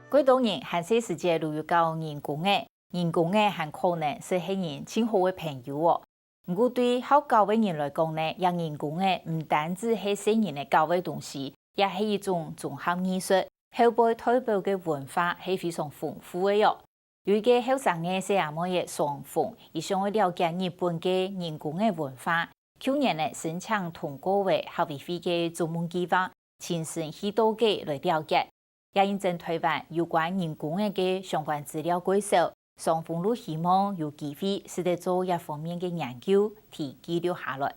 几多人韩世世界如有到人工的，人工的还可能是黑人亲好的朋友哦。不过对好教的人来讲呢，让人工的唔单止是新人的教的东西，也是一种综合艺术。后辈代表的文化是非常丰富的哟。有一个后生的小阿妹的双凤，伊想要了解日本的人工的文化。去年呢，申请通过为校委会的专门计划，亲身去到嘅来了解。也认真推翻有关人工嘅相关资料介绍，双方都希望有机会使得做一方面嘅研究，提记录下来。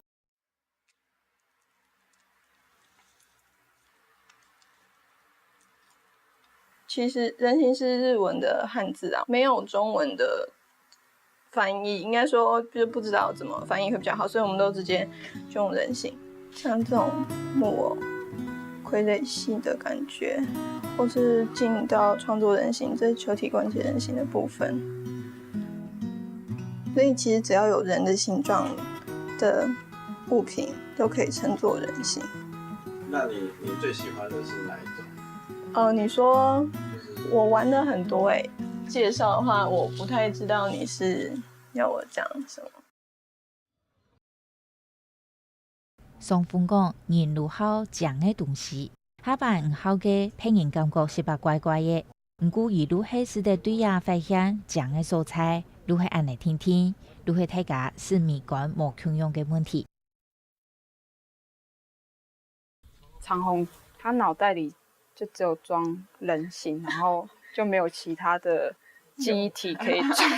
其实人形是日文的汉字啊，没有中文的翻译，应该说就不知道怎么翻译会比较好，所以我们都直接就用人形，像这种木偶、傀儡戏的感觉，或是进到创作人形，这是球体关节人形的部分。所以其实只要有人的形状的物品，都可以称作人形。那你最喜欢的是哪一种？你说我玩的很多介绍的话，我不太知道你是要我讲什么。双方讲人如好讲的东西，下班唔好嘅，骗人感觉是吧怪怪的。不过伊如何使得对呀发现讲的素材，如何按来听听，如何大家是美观无共用的问题。长虹他脑袋里就只有装人形，然后就没有其他的记忆体可以装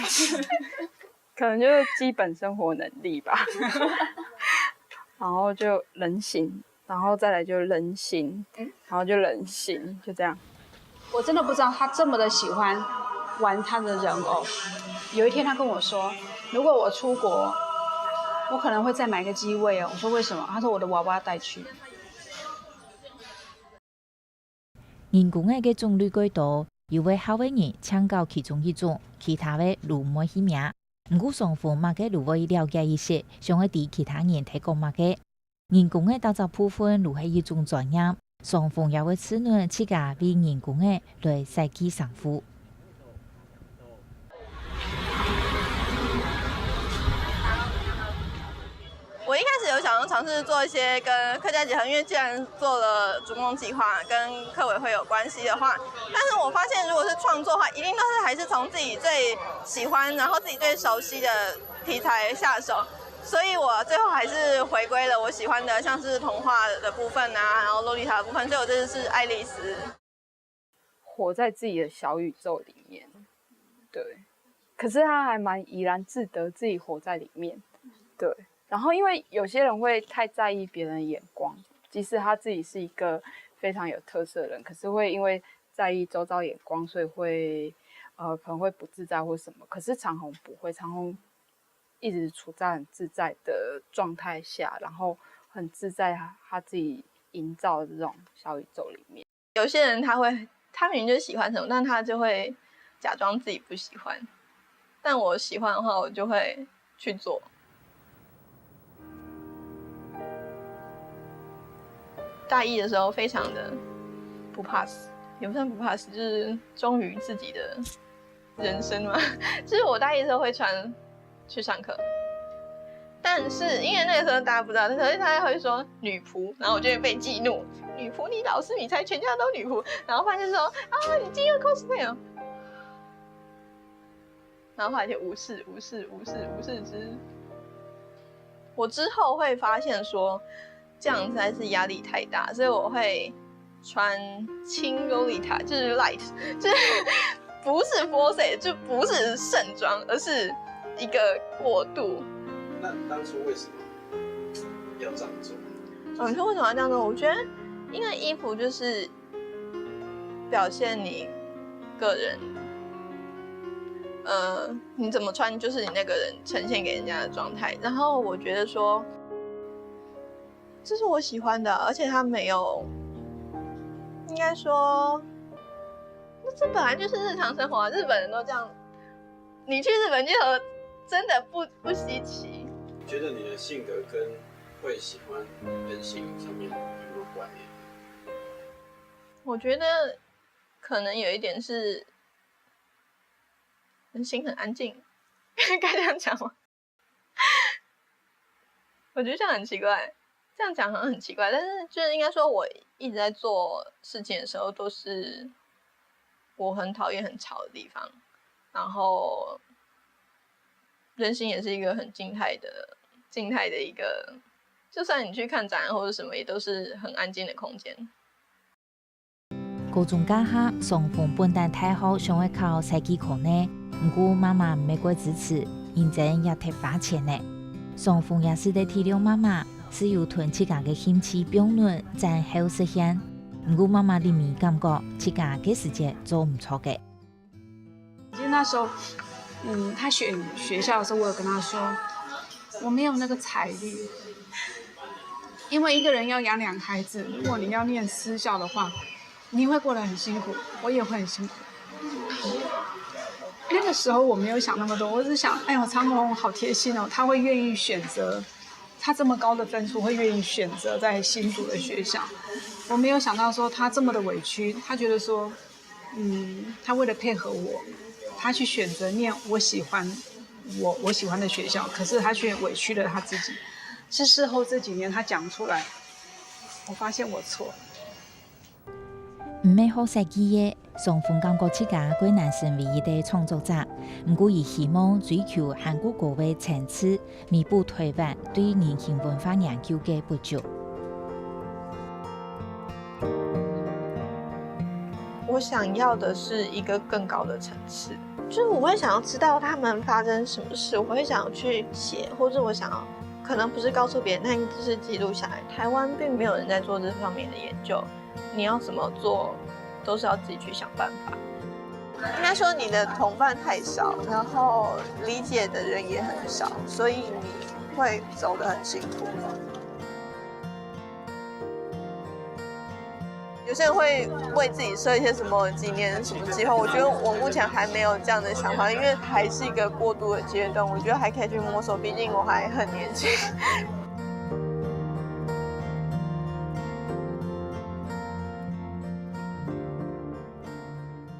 可能就是基本生活能力吧。然后就人形，然后再来就人形，然后就人形，就这样。我真的不知道他这么的喜欢玩他的人偶。有一天他跟我说，如果我出国，我可能会再买个机位哦。我说为什么？他说我的娃娃带去。人工嘅种类几多，有位好嘅人抢到其中一种，其他嘅如没起名。不过双方嘛嘅如果了解一些，想要对其他人提供嘛嘅人工嘅打造部分如系一种专业，双方也会讨论自家为人工嘅来设计上户。我一开始有想要尝试做一些跟客家结合，因为既然做了逐梦计划，跟客委会有关系的话，但是我发现如果是创作的话，一定都是还是从自己最喜欢，然后自己最熟悉的题材下手。所以我最后还是回归了我喜欢的，像是童话的部分啊，然后洛丽塔的部分，所以我这次是爱丽丝。活在自己的小宇宙里面，对。可是他还蛮怡然自得，自己活在里面，对。然后因为有些人会太在意别人的眼光，即使他自己是一个非常有特色的人，可是会因为在意周遭眼光，所以会可能会不自在或什么。可是长虹不会，长虹一直处在很自在的状态下，然后很自在他自己营造的这种小宇宙里面。有些人他明明就喜欢什么，但他就会假装自己不喜欢。但我喜欢的话，我就会去做。大一的时候非常的不怕死，也不算不怕死，就是忠于自己的人生嘛。就是我大一的时候会穿去上课，但是因为那个时候大家不知道，可是他会说女仆，然后我就会被激怒。女仆，你老师你才全家都女仆，然后发现说啊你今天 cosplay 哦，然后后来就无视之。我之后会发现说这样实在是压力太大，所以我会穿轻 Lolita， 就是 light， 就是不是 force， 就不是盛装，而是一个过渡。那当初为什么要这样做？你说为什么要这样做？我觉得因为衣服就是表现你个人，你怎么穿就是你那个人呈现给人家的状态。然后我觉得说，这是我喜欢的，而且它没有，应该说，那这本来就是日常生活啊，日本人都这样。你去日本街头真的不稀奇。觉得你的性格跟会喜欢人形上面有没有关联？我觉得可能有一点是人心很安静，该这样讲吗？我觉得这样很奇怪，这样讲好像很奇怪，但是就是应该说，我一直在做事情的时候，都是我很讨厌很吵的地方，然后人心也是一个很静态的一个，就算你去看展览或者什么，也都是很安静的空间。高中假下，双凤本来太好，想要考赛季课呢，不过妈妈唔过支持，认真也提花钱呢。双凤也是在体谅妈妈，是由囤自家嘅兴趣标准，然后实现。不过妈妈里面感觉自家嘅时间做唔错嘅。其实那时候，他选学校的时候，我有跟他说，我没有那个财力，因为一个人要养2个孩子，如果你要念私校的话，你会过得很辛苦，我也会很辛苦。那个时候我没有想那么多，我只想，哎呦，长虹好贴心哦，他会愿意选择，他这么高的分数会愿意选择在新竹的学校。我没有想到说他这么的委屈，他觉得说，他为了配合我，他去选择念我喜欢的学校，可是他却委屈了他自己。是事后这几年他讲出来，我发现我错了。唔係好實際嘅，雙鳳感覺自家歸男生唯一的創作者，唔過亦希望追求韓國國嘅層次，彌補台灣對年輕文化研究嘅不足。我想要的是一个更高的层次，就是我会想要知道他们发生什么事，我会想要去写，或者我想要可能不是告诉别人，但就是记录下来。台湾并没有人在做这方面的研究，你要怎么做，都是要自己去想办法。应该说你的同伴太少，然后理解的人也很少，所以你会走得很辛苦。有些人会为自己设一些什么几年什么计划，我觉得我目前还没有这样的想法，因为还是一个过渡的阶段，我觉得还可以去摸索，毕竟我还很年轻。